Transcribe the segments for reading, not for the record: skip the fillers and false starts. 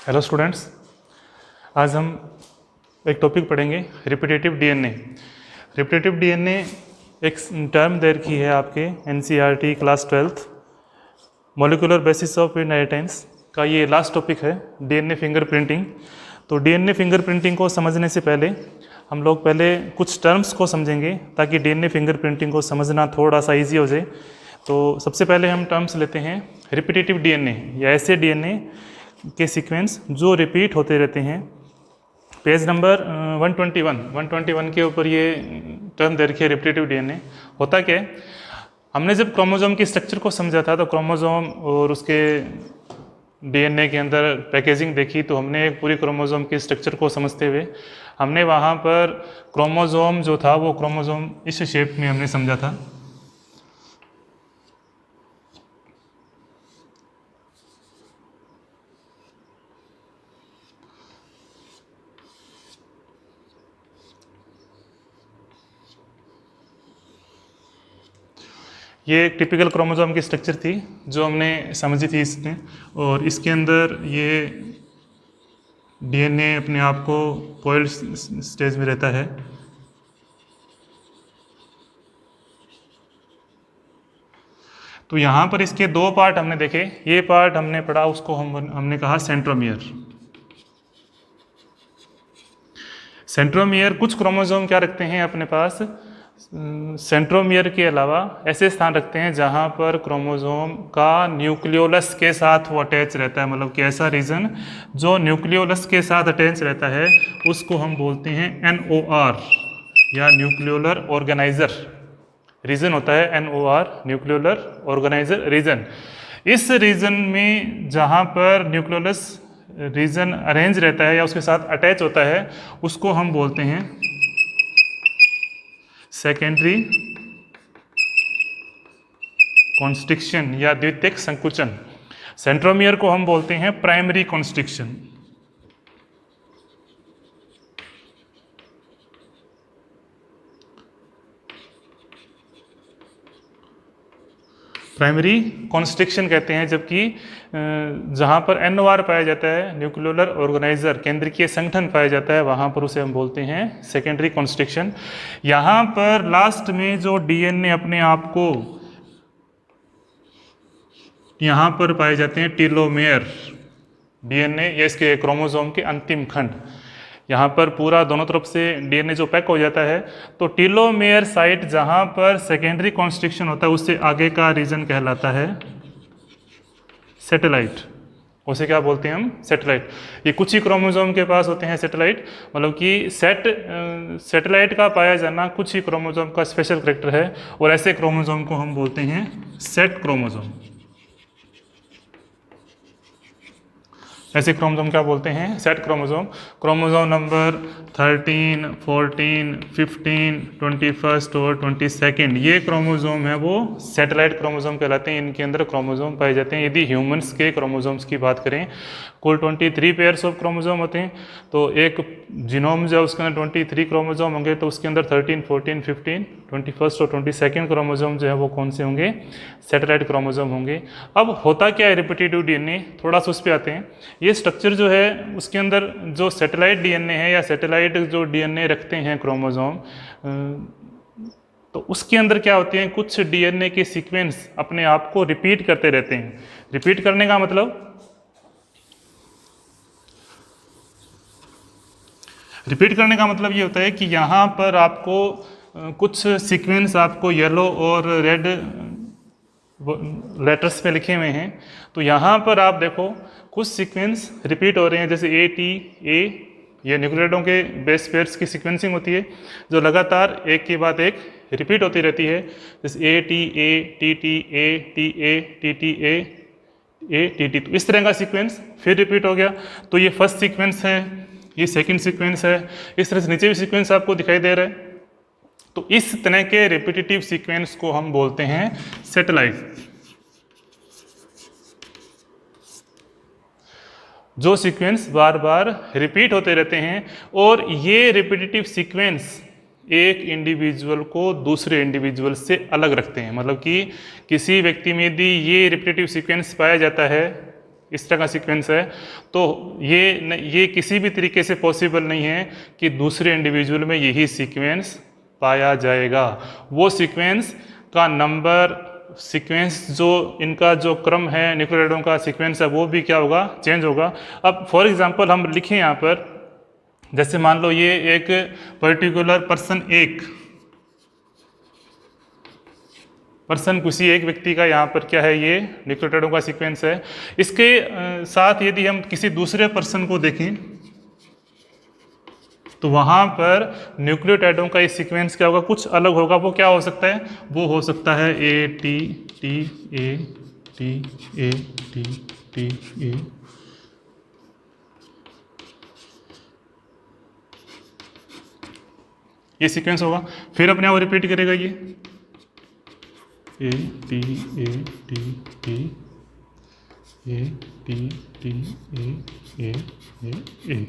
Hello students, आज हम एक टॉपिक पढ़ेंगे रिपीटेटिव डीएनए। रिपीटेटिव डीएनए एक टर्म दे रखी है आपके NCERT class 12th molecular basis of inheritance का। ये लास्ट टॉपिक है डीएनए फिंगरप्रिंटिंग। तो डीएनए फिंगरप्रिंटिंग को समझने से पहले हम लोग पहले कुछ टर्म्स को समझेंगे ताकि डीएनए फिंगरप्रिंटिंग को समझना थोड़ा सा ईजी हो जाए। तो सबसे पहले हम टर्म्स लेते हैं रिपीटेटिव डीएनए या ऐसे डीएनए के सीक्वेंस जो रिपीट होते रहते हैं। पेज नंबर 121 के ऊपर ये टर्म दे रखी है रिपीटेटिव डीएनए। होता क्या है, हमने जब क्रोमोसोम की स्ट्रक्चर को समझा था तो क्रोमोसोम और उसके डीएनए के अंदर पैकेजिंग देखी, तो हमने एक पूरी क्रोमोसोम की स्ट्रक्चर को समझते हुए हमने वहाँ पर क्रोमोसोम जो था वो क्रोमोसोम इस शेप में हमने समझा था। ये एक टिपिकल क्रोमोसोम की स्ट्रक्चर थी जो हमने समझी थी इसमें, और इसके अंदर ये डीएनए अपने आप को कॉइल्ड स्टेज में रहता है। तो यहाँ पर इसके दो पार्ट हमने देखे। ये पार्ट हमने पढ़ा, उसको हमने कहा सेंट्रोमियर। सेंट्रोमियर कुछ क्रोमोसोम क्या रखते हैं अपने पास, सेंट्रोमियर के अलावा ऐसे स्थान रखते हैं जहां पर क्रोमोसोम का न्यूक्लियोलस के साथ वो अटैच रहता है। मतलब कि ऐसा रीजन जो न्यूक्लियोलस के साथ अटैच रहता है उसको हम बोलते हैं NOR या न्यूक्लियोलर ऑर्गेनाइजर रीजन होता है। NOR nucleolar organiser region. इस रीजन में जहां पर न्यूक्लियोलस रीजन अरेंज रहता है या उसके साथ अटैच होता है उसको हम बोलते हैं सेकेंडरी कॉन्स्ट्रिक्शन या द्वितीयक संकुचन। सेंट्रोमियर को हम बोलते हैं प्राइमरी कॉन्स्ट्रिक्शन। प्राइमरी कॉन्स्ट्रिक्शन कहते हैं, जबकि जहाँ पर NOR पाया जाता है न्यूक्लियोलर ऑर्गेनाइजर केंद्रीय संगठन पाया जाता है वहाँ पर उसे हम बोलते हैं सेकेंडरी कॉन्स्ट्रिक्शन। यहाँ पर लास्ट में जो डीएनए अपने आप को यहाँ पर पाए जाते हैं टीलोमेयर डीएनए या इसके क्रोमोसोम के अंतिम खंड। यहाँ पर पूरा दोनों तरफ से डीएनए जो पैक हो जाता है, तो टीलोमेयर साइट जहाँ पर सेकेंडरी कॉन्स्ट्रिक्शन होता है उससे आगे का रीजन कहलाता है सैटेलाइट। उसे क्या बोलते हैं हम, सैटेलाइट। ये कुछ ही क्रोमोसोम के पास होते हैं सैटेलाइट। मतलब कि सैटेलाइट का पाया जाना कुछ ही क्रोमोसोम का स्पेशल कैरेक्टर है, और ऐसे क्रोमोसोम को हम बोलते हैं सेट क्रोमोसोम। ऐसे क्रोमोसोम क्या बोलते हैं, सेट क्रोमोसोम। क्रोमोसोम नंबर 13, 14, 15, 21 और 22 ये क्रोमोसोम है वो सैटेलाइट क्रोमोसोम कहलाते हैं। इनके अंदर क्रोमोसोम पाए जाते हैं। यदि ह्यूमंस के क्रोमोसोम्स की बात करें, कुल 23 पेयर्स ऑफ क्रोमोसोम होते हैं। तो एक जीनोम जो है उसके अंदर 23 क्रोमोसोम होंगे, तो उसके अंदर 13, 14, 15, 21 और 22 क्रोमोसोम जो है वो कौन से होंगे, सैटेलाइट क्रोमोसोम होंगे। अब होता क्या है रिपीटेटिव डीएनए, थोड़ा सा उस पर आते हैं। ये स्ट्रक्चर जो है उसके अंदर जो सैटेलाइट डीएनए है या सैटेलाइट जो डीएनए रखते हैं क्रोमोसोम, तो उसके अंदर क्या होते हैं, कुछ डीएनए के सीक्वेंस अपने आप को रिपीट करते रहते हैं। रिपीट करने का मतलब, रिपीट करने का मतलब ये होता है कि यहाँ पर आपको कुछ सीक्वेंस आपको येलो और रेड लेटर्स पे लिखे हुए हैं। तो यहाँ पर आप देखो कुछ सीक्वेंस रिपीट हो रहे हैं, जैसे ATA, ये न्यूक्लियोटाइडों के बेस पेयर्स की सीक्वेंसिंग होती है जो लगातार एक के बाद एक रिपीट होती रहती है। जैसे ATA, TTA, TA, TTA, ATT। तो इस तरह का सीक्वेंस फिर रिपीट हो गया। तो ये फर्स्ट सीक्वेंस है, ये सेकंड सीक्वेंस है, इस तरह से नीचे भी सीक्वेंस आपको दिखाई दे रहा है। तो इस तरह के रिपीटेटिव सीक्वेंस को हम बोलते हैं सैटेलाइट। जो सीक्वेंस बार बार रिपीट होते रहते हैं, और ये रिपीटेटिव सीक्वेंस एक इंडिविजुअल को दूसरे इंडिविजुअल से अलग रखते हैं। मतलब कि किसी व्यक्ति में यदि ये रिपीटेटिव सीक्वेंस पाया जाता है इस तरह का सीक्वेंस है, तो ये किसी भी तरीके से पॉसिबल नहीं है कि दूसरे इंडिविजुअल में यही सीक्वेंस पाया जाएगा। वो सीक्वेंस का नंबर, सीक्वेंस जो इनका जो क्रम है, न्यूक्लियोटाइडों का सीक्वेंस है, वो भी क्या होगा, चेंज होगा। अब फॉर एग्जांपल हम लिखें यहाँ पर, जैसे मान लो ये एक पर्टिकुलर पर्सन किसी एक व्यक्ति का यहाँ पर क्या है, ये न्यूक्लियोटाइडों का सीक्वेंस है। इसके साथ यदि हम किसी दूसरे पर्सन को देखें तो वहाँ पर न्यूक्लियोटाइडों का ये सीक्वेंस क्या होगा, कुछ अलग होगा। वो क्या हो सकता है, वो हो सकता है A T T A T A T T A, ये सीक्वेंस होगा। फिर अपने आप रिपीट करेगा ये A T A T T A T T A A A.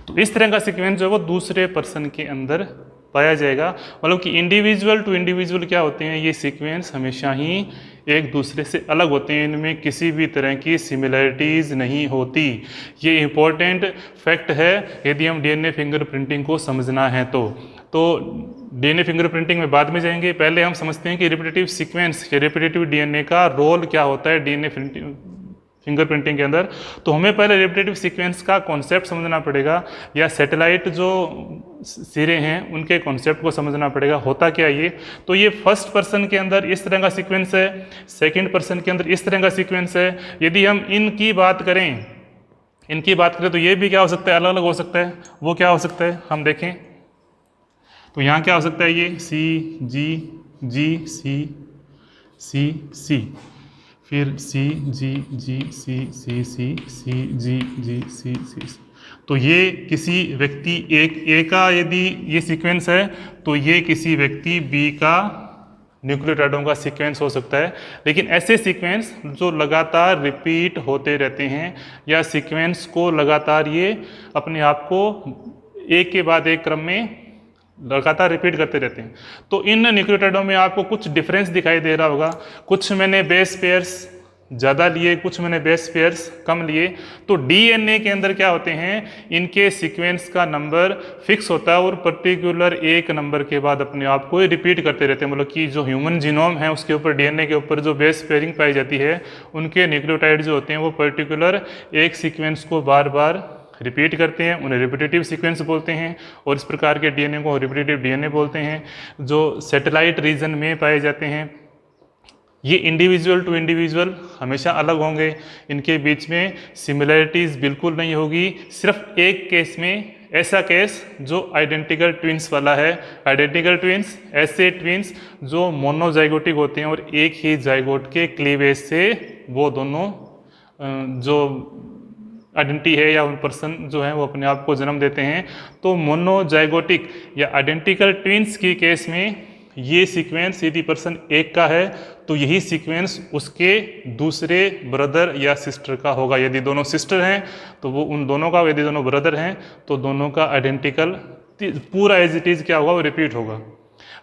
तो इस तरह का सीक्वेंस जो है वो दूसरे पर्सन के अंदर पाया जाएगा। मतलब कि इंडिविजुअल टू इंडिविजुअल क्या होते हैं, ये सीक्वेंस हमेशा ही एक दूसरे से अलग होते हैं, इनमें किसी भी तरह की सिमिलरिटीज़ नहीं होती। ये इम्पोर्टेंट फैक्ट है यदि हम डीएनए फिंगरप्रिंटिंग को समझना है तो डीएनए फिंगरप्रिंटिंग में बाद में जाएंगे। पहले हम समझते हैं कि रिपीटेटिव सीक्वेंस या रिपीटेटिव डीएनए का रोल क्या होता है डीएनए फिंगरप्रिंटिंग के अंदर। तो हमें पहले रिपीटेटिव सीक्वेंस का कॉन्सेप्ट समझना पड़ेगा, या सैटेलाइट जो सिरे हैं उनके कॉन्सेप्ट को समझना पड़ेगा। होता क्या ये, तो ये फर्स्ट पर्सन के अंदर इस तरह का सीक्वेंस है, सेकंड पर्सन के अंदर इस तरह का सीक्वेंस है। यदि हम इनकी बात करें तो ये भी क्या हो सकता है, अलग अलग हो सकता है। वो क्या हो सकता है, हम देखें तो यहाँ क्या हो सकता है, ये सी जी जी सी सी सी, फिर सी जी जी सी सी सी सी जी जी सी सी सी। तो ये किसी व्यक्ति ए का यदि ये सीक्वेंस है तो ये किसी व्यक्ति बी का न्यूक्लियोटाइडों का सीक्वेंस हो सकता है। लेकिन ऐसे सीक्वेंस जो लगातार रिपीट होते रहते हैं, या सीक्वेंस को लगातार ये अपने आप को एक के बाद एक क्रम में लगातार रिपीट करते रहते हैं, तो इन न्यूक्लियोटाइडों में आपको कुछ डिफरेंस दिखाई दे रहा होगा। कुछ मैंने बेस पेयर्स ज़्यादा लिए, कुछ मैंने बेस पेयर्स कम लिए। तो डीएनए के अंदर क्या होते हैं, इनके सीक्वेंस का नंबर फिक्स होता है और पर्टिकुलर एक नंबर के बाद अपने आप को रिपीट करते रहते हैं। मतलब कि जो ह्यूमन जीनोम है उसके ऊपर, डीएनए के ऊपर जो बेस पेयरिंग पाई जाती है, उनके न्यूक्लियोटाइड जो होते हैं वो पर्टिकुलर एक सीक्वेंस को बार बार रिपीट करते हैं, उन्हें रिपीटेटिव सीक्वेंस बोलते हैं। और इस प्रकार के डीएनए को रिपीटेटिव डीएनए बोलते हैं, जो सैटेलाइट रीजन में पाए जाते हैं। ये इंडिविजुअल टू इंडिविजुअल हमेशा अलग होंगे, इनके बीच में सिमिलरिटीज़ बिल्कुल नहीं होगी। सिर्फ एक केस में, ऐसा केस जो आइडेंटिकल ट्विंस वाला है। आइडेंटिकल ट्विंस ऐसे ट्विंस जो मोनोजाइगोटिक होते हैं और एक ही जाइगोट के क्लीवेज से वो दोनों जो आइडेंटिटी है या उन पर्सन जो है वो अपने आप को जन्म देते हैं। तो मोनोजाइगोटिक या आइडेंटिकल ट्विंस की केस में ये सीक्वेंस यदि पर्सन एक का है तो यही सीक्वेंस उसके दूसरे ब्रदर या सिस्टर का होगा। यदि दोनों सिस्टर हैं तो वो उन दोनों का, यदि दोनों ब्रदर हैं तो दोनों का आइडेंटिकल पूरा एज इट इज़ क्या होगा, वो रिपीट होगा।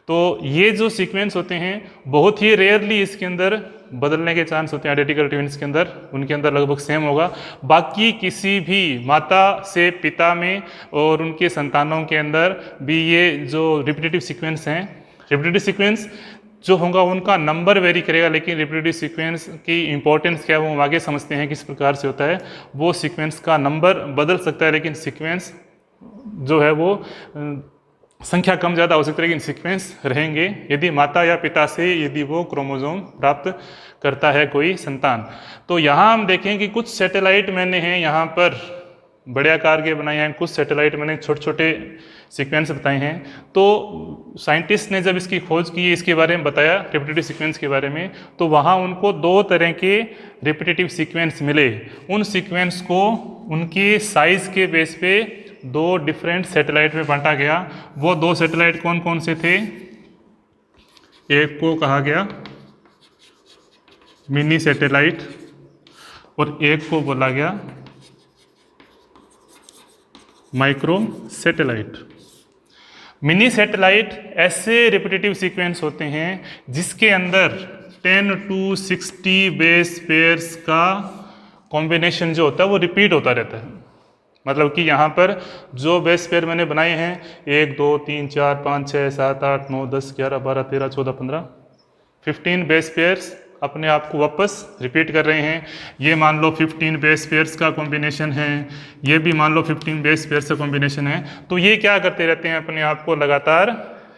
तो ये जो सीक्वेंस होते हैं बहुत ही रेयरली इसके अंदर बदलने के चांस होते हैं। आइडेंटिकल ट्विंस के अंदर, उनके अंदर लगभग सेम होगा। बाकी किसी भी माता से पिता में और उनके संतानों के अंदर भी ये जो रिपीटेटिव सीक्वेंस हैं, रिपीटेटिव सीक्वेंस जो होगा उनका नंबर वेरी करेगा, लेकिन रिपीटेटिव सीक्वेंस की इंपॉर्टेंस क्या है वो हम आगे समझते हैं किस प्रकार से होता है। वो सीक्वेंस का नंबर बदल सकता है, लेकिन सीक्वेंस जो है वो संख्या कम ज़्यादा हो सकती है, लेकिन सीक्वेंस रहेंगे यदि माता या पिता से यदि वो क्रोमोसोम प्राप्त करता है कोई संतान। तो यहाँ हम देखें कि कुछ सैटेलाइट मैंने हैं यहाँ पर बड़े आकार के बनाए हैं, कुछ सैटेलाइट मैंने छोटे छोटे सीक्वेंस बताए हैं। तो साइंटिस्ट ने जब इसकी खोज की, इसके बारे में बताया रिपीटेटिव सीक्वेंस के बारे में, तो वहाँ उनको दो तरह के रिपीटेटिव सीक्वेंस मिले। उन सीक्वेंस को उनके साइज के बेस पे दो डिफरेंट सैटेलाइट में बांटा गया। वो दो सैटेलाइट कौन कौन से थे, एक को कहा गया मिनी सैटेलाइट और एक को बोला गया माइक्रो सैटेलाइट। मिनी सैटेलाइट ऐसे रिपीटेटिव सीक्वेंस होते हैं जिसके अंदर 10 to 60 बेस पेयर्स का कॉम्बिनेशन जो होता है वो रिपीट होता रहता है। मतलब कि यहाँ पर जो बेस पेयर मैंने बनाए हैं 1 2 3 4 5 6 7 8 9 10 11 12 13 14 15 15 बेस पेयर्स अपने आप को वापस रिपीट कर रहे हैं। ये मान लो 15 बेस पेयर्स का कॉम्बिनेशन है, ये भी मान लो 15 बेस पेयर्स का कॉम्बिनेशन है। तो ये क्या करते रहते हैं, अपने आप को लगातार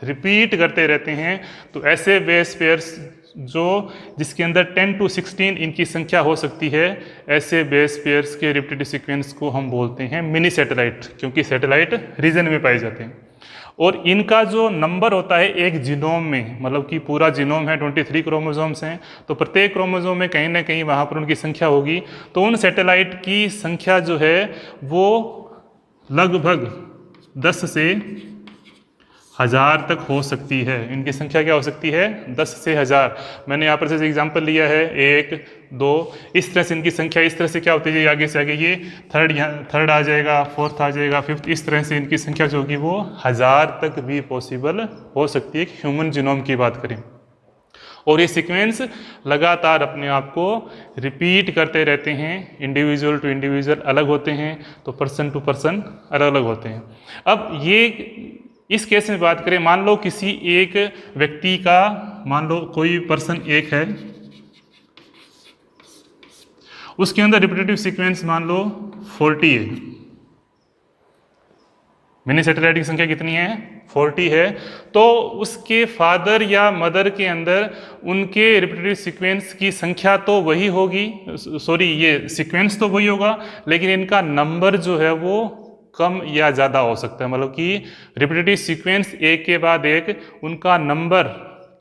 रिपीट करते रहते हैं। तो ऐसे बेस पेयर्स जो जिसके अंदर 10 to 16 इनकी संख्या हो सकती है, ऐसे बेस पेयर्स के रिपीटेटिव सीक्वेंस को हम बोलते हैं मिनी सैटेलाइट, क्योंकि सैटेलाइट रीजन में पाए जाते हैं। और इनका जो नंबर होता है एक जीनोम में, मतलब कि पूरा जीनोम है 23 क्रोमोसोम्स हैं, तो प्रत्येक क्रोमोसोम में कहीं ना कहीं वहाँ पर उनकी संख्या होगी। तो उन सैटेलाइट की संख्या जो है वो लगभग 10 से 1000 तक हो सकती है। इनकी संख्या क्या हो सकती है, 10 से 1000। मैंने यहाँ पर जैसे एग्जांपल लिया है 1 2, इस तरह से इनकी संख्या इस तरह से क्या होती है, आगे से आगे ये थर्ड आ जाएगा, फोर्थ आ जाएगा, फिफ्थ, इस तरह से इनकी संख्या जो होगी वो 1000 तक भी पॉसिबल हो सकती है ह्यूमन जीनोम की बात करें। और ये सीक्वेंस लगातार अपने आप को रिपीट करते रहते हैं। इंडिविजुअल टू इंडिविजुअल अलग होते हैं, तो पर्सन टू पर्सन अलग अलग होते हैं। अब ये इस केस में बात करें, मान लो किसी एक व्यक्ति का, मान लो कोई पर्सन एक है, उसके अंदर रिपीटेटिव सीक्वेंस मान लो 40 है। मिनी सैटेलाइट की संख्या कितनी है, 40 है। तो उसके फादर या मदर के अंदर उनके रिपीटेटिव सीक्वेंस की संख्या तो वही होगी, सॉरी ये सीक्वेंस तो वही होगा, लेकिन इनका नंबर जो है वो कम या ज़्यादा हो सकता है। मतलब कि रिपीटेटिव सीक्वेंस एक के बाद एक, उनका नंबर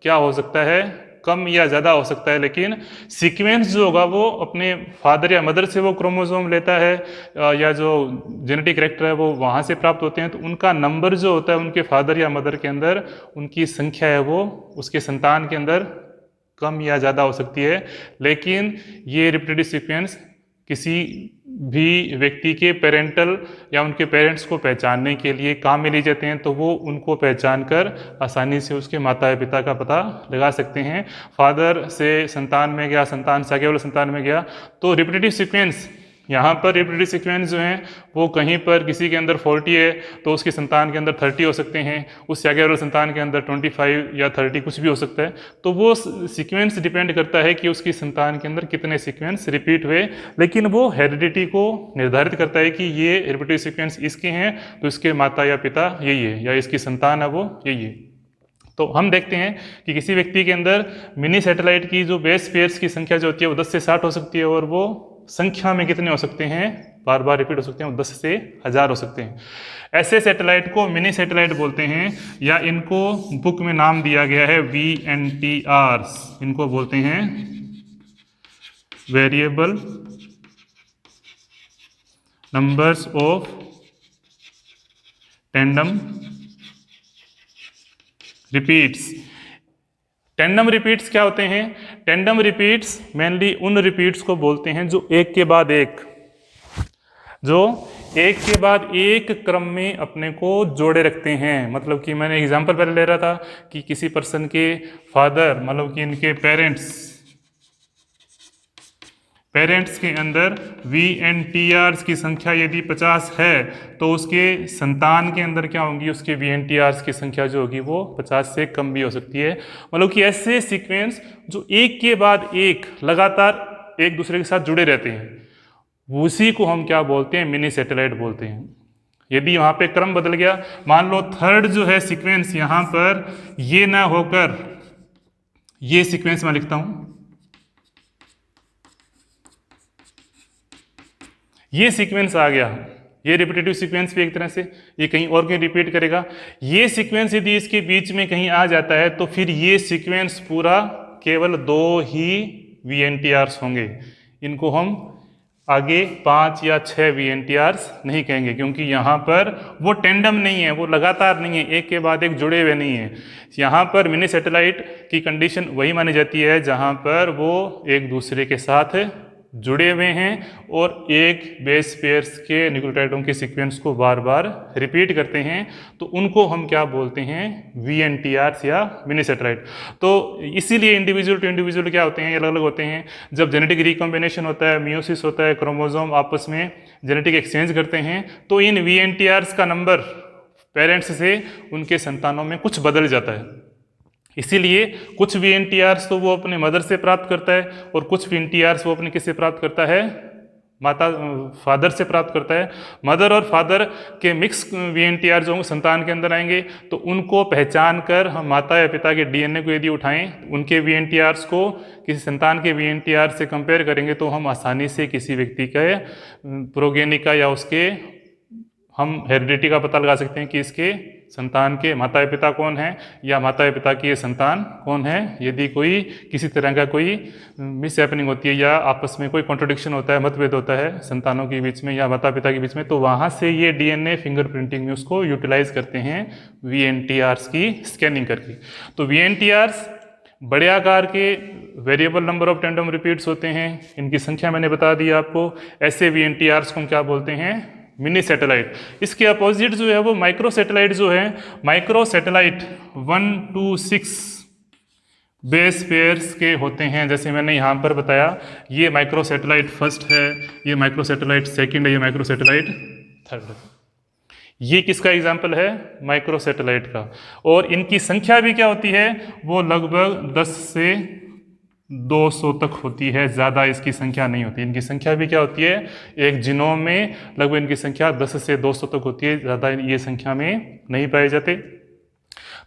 क्या हो सकता है, कम या ज़्यादा हो सकता है। लेकिन सीक्वेंस जो होगा वो अपने फादर या मदर से वो क्रोमोसोम लेता है, या जो जेनेटिक कैरेक्टर है वो वहाँ से प्राप्त होते हैं। तो उनका नंबर जो होता है उनके फादर या मदर के अंदर, उनकी संख्या है वो उसके संतान के अंदर कम या ज़्यादा हो सकती है। लेकिन ये रिपीटेटिव सीक्वेंस किसी भी व्यक्ति के पेरेंटल या उनके पेरेंट्स को पहचानने के लिए काम में लिए जाते हैं, तो वो उनको पहचान कर आसानी से उसके माता पिता का पता लगा सकते हैं। फादर से संतान में गया, संतान से आगे वाले संतान में गया, तो रिपीटेटिव सीक्वेंस, यहाँ पर रिपीटेटिव सीक्वेंस जो हैं वो कहीं पर किसी के अंदर 40 है तो उसकी संतान के अंदर 30 हो सकते हैं, उससे आगे वाले संतान के अंदर 25 या 30 कुछ भी हो सकता है। तो वो सीक्वेंस डिपेंड करता है कि उसकी संतान के अंदर कितने सीक्वेंस रिपीट हुए, लेकिन वो हेरिडिटी को निर्धारित करता है कि ये रिपीटेटिव सीक्वेंस इसके हैं तो इसके माता या पिता यही है, या इसकी संतान है वो यही है। तो हम देखते हैं कि किसी व्यक्ति के अंदर मिनी सैटेलाइट की जो बेस पेयर्स की संख्या जो होती है वो 10 से 60 हो सकती है, और वो संख्या में कितने हो सकते हैं, बार बार रिपीट हो सकते हैं, 10 से 1000 हो सकते हैं। ऐसे सैटेलाइट को मिनी सैटेलाइट बोलते हैं, या इनको बुक में नाम दिया गया है VNTRs। इनको बोलते हैं variable numbers of tandem repeats. Tandem repeats क्या होते हैं, टैंडम रिपीट्स मेनली उन रिपीट्स को बोलते हैं जो एक के बाद एक क्रम में अपने को जोड़े रखते हैं। मतलब कि मैंने एग्जांपल पहले ले रहा था कि किसी पर्सन के फादर, मतलब कि इनके पेरेंट्स के अंदर VNTRs की संख्या यदि 50 है तो उसके संतान के अंदर क्या होंगी, उसके VNTRs की संख्या जो होगी वो 50 से कम भी हो सकती है। मतलब कि ऐसे सीक्वेंस जो एक के बाद एक लगातार एक दूसरे के साथ जुड़े रहते हैं, उसी को हम क्या बोलते हैं, मिनी सैटेलाइट बोलते हैं। यदि वहाँ पे क्रम बदल गया, मान लो थर्ड जो है सीक्वेंस यहाँ पर ये ना होकर ये सीक्वेंस मैं लिखता हूँ, ये सीक्वेंस आ गया, ये रिपीटेटिव सीक्वेंस भी एक तरह से ये कहीं और कहीं रिपीट करेगा। ये सीक्वेंस यदि इसके बीच में कहीं आ जाता है तो फिर ये सीक्वेंस पूरा केवल 2 ही VNTRs होंगे। इनको हम आगे 5 या 6 VNTRs नहीं कहेंगे, क्योंकि यहाँ पर वो टेंडम नहीं है, वो लगातार नहीं है, एक के बाद एक जुड़े हुए नहीं है। यहाँ पर मिनी सैटेलाइट की कंडीशन वही मानी जाती है जहाँ पर वो एक दूसरे के साथ जुड़े हुए हैं और एक बेस पेयर्स के न्यूक्लियोटाइडों के सीक्वेंस को बार बार रिपीट करते हैं, तो उनको हम क्या बोलते हैं, VNTRs या मिनी सेटेलाइट। तो इसीलिए इंडिविजुअल टू इंडिविजुअल क्या होते हैं, अलग अलग होते हैं। जब जेनेटिक रिकॉम्बिनेशन होता है, मियोसिस होता है, क्रोमोसोम आपस में जेनेटिक एक्सचेंज करते हैं, तो इन VNTRs का नंबर पेरेंट्स से उनके संतानों में कुछ बदल जाता है। इसीलिए कुछ VNTRs तो वो अपने मदर से प्राप्त करता है और कुछ VNTRs वो अपने किससे प्राप्त करता है, फादर से प्राप्त करता है। मदर और फादर के मिक्स VNTR जो संतान के अंदर आएंगे, तो उनको पहचान कर हम माता या पिता के DNA को यदि उठाएं, उनके VNTRs को किसी संतान के VNTR से कंपेयर करेंगे, तो हम आसानी से किसी व्यक्ति के प्रोगेनी का या उसके हम हेरिडिटी का पता लगा सकते हैं कि इसके संतान के माता पिता कौन है या माता पिता की ये संतान कौन है। यदि कोई किसी तरह का कोई मिस हैपनिंग होती है या आपस में कोई कॉन्ट्रोडिक्शन होता है, मतभेद होता है संतानों के बीच में या माता पिता के बीच में, तो वहाँ से ये DNA फिंगरप्रिंटिंग में उसको यूटिलाइज करते हैं VNTRs की स्कैनिंग करके। तो VNTRs बड़े आकार के variable number of tandem repeats होते हैं, इनकी संख्या मैंने बता दी आपको। ऐसे VNTRs को हम क्या बोलते हैं, मिनी सैटेलाइट। इसके अपोजिट जो है वो माइक्रो सैटेलाइट जो है, micro satellite 1 to 6 base pairs के होते हैं। जैसे मैंने यहाँ पर बताया, ये माइक्रो सैटेलाइट फर्स्ट है, ये माइक्रो सैटेलाइट सेकंड है, ये माइक्रो सैटेलाइट थर्ड है। ये किसका एग्जाम्पल है, माइक्रो सैटेलाइट का। और इनकी संख्या भी क्या होती है, वो लगभग 10 से 200 तक होती है, ज़्यादा इसकी संख्या नहीं होती। इनकी संख्या भी क्या होती है, एक जीनोम में लगभग इनकी संख्या 10 से 200 तक होती है, ज़्यादा ये संख्या में नहीं पाए जाते।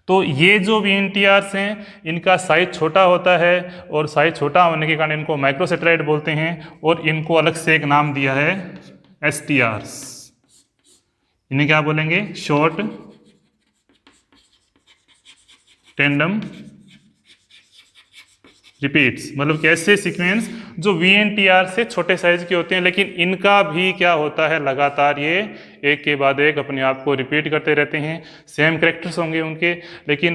तो ये जो VNTRs हैं, इनका साइज छोटा होता है और साइज छोटा होने के कारण इनको माइक्रो सैटेलाइट बोलते हैं। और इनको अलग से एक नाम दिया है STRs। इन्हें क्या बोलेंगे, शॉर्ट टैंडम रिपीट्स। मतलब कैसे सीक्वेंस जो VNTR से छोटे साइज के होते हैं, लेकिन इनका भी क्या होता है, लगातार ये एक के बाद एक अपने आप को रिपीट करते रहते हैं। सेम कैरेक्टर्स होंगे उनके, लेकिन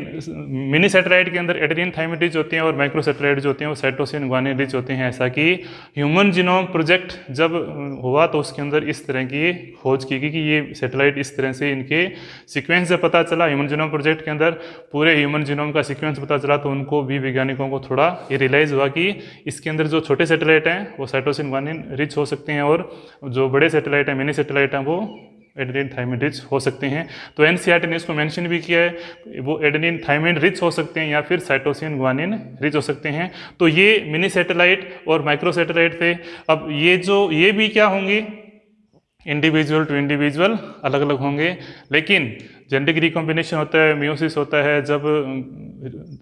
मिनी सैटेलाइट के अंदर एडेनिन थाइमिन रिच होते हैं और माइक्रो सैटेलाइट जो होते हैं वो साइटोसिन ग्वानिन रिच होते हैं। ऐसा कि ह्यूमन जीनोम प्रोजेक्ट जब हुआ तो उसके अंदर इस तरह की खोज की गई कि ये सैटेलाइट इस तरह से इनके सीक्वेंस से पता चला। ह्यूमन जीनोम प्रोजेक्ट के अंदर पूरे ह्यूमन जीनोम का सीक्वेंस पता चला, तो उनको भी वैज्ञानिकों को थोड़ा ये रियलाइज़ हुआ कि इसके अंदर जो छोटे सैटेलाइट हैं वो साइटोसिन ग्वानिन रिच हो सकते हैं और जो बड़े सैटेलाइट हैं, मिनी सैटेलाइट हैं, वो एडेनिन थाइमिन रिच हो सकते हैं। तो NCERT ने इसको मेंशन भी किया है, वो एडेनिन थाइमिन रिच हो सकते हैं या फिर साइटोसिन ग्वानिन रिच हो सकते हैं। तो ये मिनी सैटेलाइट और माइक्रो सैटेलाइट थे। अब ये भी क्या होंगे, इंडिविजुअल टू इंडिविजुअल अलग अलग होंगे, लेकिन जेनेटिक रिकॉम्बिनेशन होता है, मियोसिस होता है, जब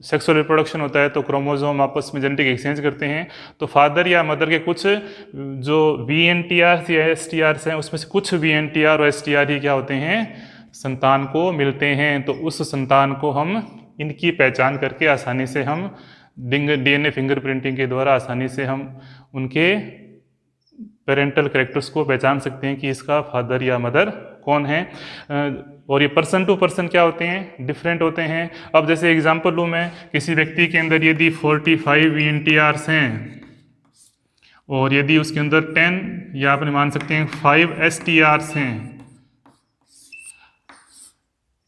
सेक्सुअल रिप्रोडक्शन होता है तो क्रोमोसोम आपस में जेनेटिक एक्सचेंज करते हैं। तो फादर या मदर के कुछ जो VNTRs या STRs हैं, उसमें से कुछ VNTR और STR ही क्या होते हैं, संतान को मिलते हैं। तो उस संतान को हम इनकी पहचान करके आसानी से हम DNA फिंगरप्रिंटिंग के द्वारा आसानी से हम उनके पेरेंटल कैरेक्टर्स को पहचान सकते हैं कि इसका फादर या मदर कौन है। और ये पर्सन टू पर्सन क्या होते हैं, डिफरेंट होते हैं। अब जैसे एग्जांपल लूँ मैं, किसी व्यक्ति के अंदर यदि 45 VNTRs हैं और यदि उसके अंदर 10 या आप मान सकते हैं 5 STRs हैं,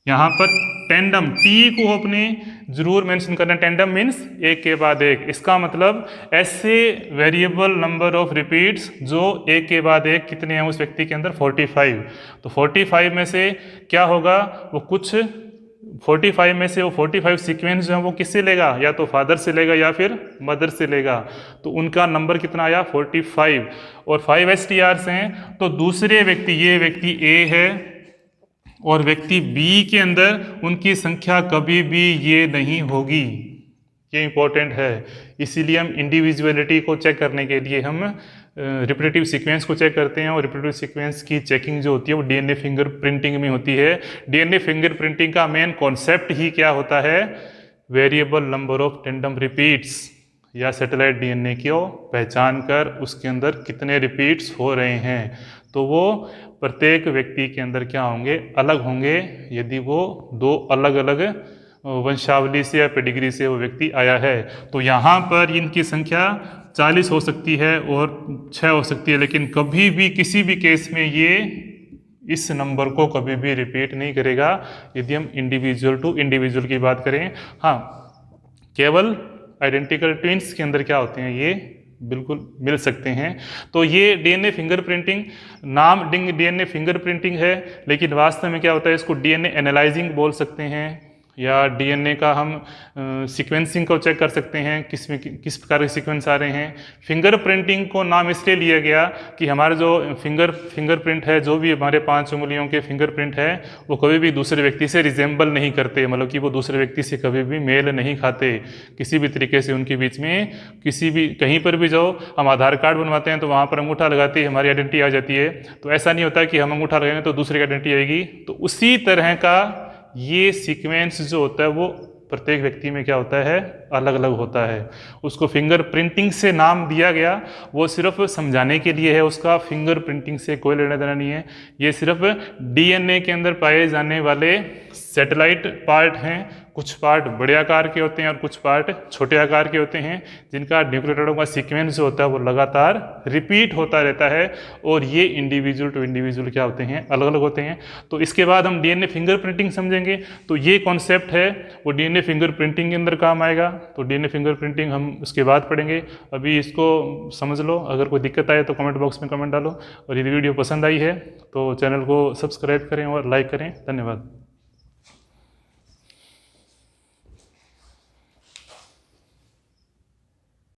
यहाँ पर टेंडम T को अपने जरूर मेंशन करना। टेंडम मीन्स एक के बाद एक, इसका मतलब ऐसे वेरिएबल नंबर ऑफ रिपीट्स जो एक के बाद एक कितने हैं उस व्यक्ति के अंदर, 45। तो 45 में से क्या होगा, वो कुछ 45 में से वो 45 सीक्वेंस जो है वो किससे लेगा, या तो फादर से लेगा या फिर मदर से लेगा। तो उनका नंबर कितना आया, 45। और 5 STRs हैं, तो दूसरे व्यक्ति, ये व्यक्ति A है और व्यक्ति B के अंदर उनकी संख्या कभी भी ये नहीं होगी। ये इंपॉर्टेंट है। इसीलिए हम इंडिविजुअलिटी को चेक करने के लिए हम रिपीटेटिव सीक्वेंस को चेक करते हैं। और रिपीटेटिव सीक्वेंस की चेकिंग जो होती है वो DNA फिंगरप्रिंटिंग में होती है। DNA फिंगरप्रिंटिंग का मेन कॉन्सेप्ट ही क्या होता है, variable number of tandem repeats या सैटेलाइट DNA को पहचान कर उसके अंदर कितने रिपीट्स हो रहे हैं। तो वो प्रत्येक व्यक्ति के अंदर क्या होंगे, अलग होंगे, यदि वो दो अलग अलग वंशावली से या पेडिग्री से वो व्यक्ति आया है। तो यहाँ पर इनकी संख्या 40 हो सकती है और 6 हो सकती है, लेकिन कभी भी किसी भी केस में ये इस नंबर को कभी भी रिपीट नहीं करेगा यदि हम इंडिविजुअल टू इंडिविजुअल की बात करें। हाँ, केवल आइडेंटिकल ट्विंस के अंदर क्या होते हैं, ये बिल्कुल मिल सकते हैं। तो ये डीएनए फिंगरप्रिंटिंग, नाम डीएनए फिंगरप्रिंटिंग है, लेकिन वास्तव में क्या होता है, इसको डीएनए एनालाइजिंग बोल सकते हैं, या डीएनए का हम सीक्वेंसिंग को चेक कर सकते हैं किस प्रकार के सीक्वेंस आ रहे हैं। फिंगरप्रिंटिंग को नाम इसलिए लिया गया कि हमारे जो फिंगरप्रिंट है, जो भी हमारे 5 उंगलियों के फिंगरप्रिंट है, वो कभी भी दूसरे व्यक्ति से रिजेंबल नहीं करते, मतलब कि वो दूसरे व्यक्ति से कभी भी मेल नहीं खाते किसी भी तरीके से। उनके बीच में किसी भी कहीं पर भी जाओ, हम आधार कार्ड बनवाते हैं तो वहाँ पर अंगूठा लगाते ही हमारी आइडेंटिटी आ जाती है, तो ऐसा नहीं होता कि हम अंगूठा लगाएंगे तो दूसरे की आइडेंटिटी आएगी। तो उसी तरह का ये सीक्वेंस जो होता है वो प्रत्येक व्यक्ति में क्या होता है, अलग अलग होता है। उसको फिंगरप्रिंटिंग से नाम दिया गया, वो सिर्फ समझाने के लिए है, उसका फिंगरप्रिंटिंग से कोई लेना देना नहीं है। ये सिर्फ डीएनए के अंदर पाए जाने वाले सैटेलाइट पार्ट हैं। कुछ पार्ट बड़े आकार के होते हैं और कुछ पार्ट छोटे आकार के होते हैं, जिनका न्यूक्लियोटाइडों का सीक्वेंस जो होता है वो लगातार रिपीट होता रहता है, और ये इंडिविजुअल टू इंडिविजुअल क्या होते हैं, अलग अलग होते हैं। तो इसके बाद हम डीएनए फिंगरप्रिंटिंग समझेंगे। तो ये कॉन्सेप्ट है वो डीएनए फिंगरप्रिंटिंग के अंदर काम आएगा। तो डीएनए फिंगरप्रिंटिंग हम उसके बाद पढ़ेंगे। अभी इसको समझ लो, अगर कोई दिक्कत आए तो कमेंट बॉक्स में कमेंट डालो, और यदि वीडियो पसंद आई है तो चैनल को सब्सक्राइब करें और लाइक करें। धन्यवाद।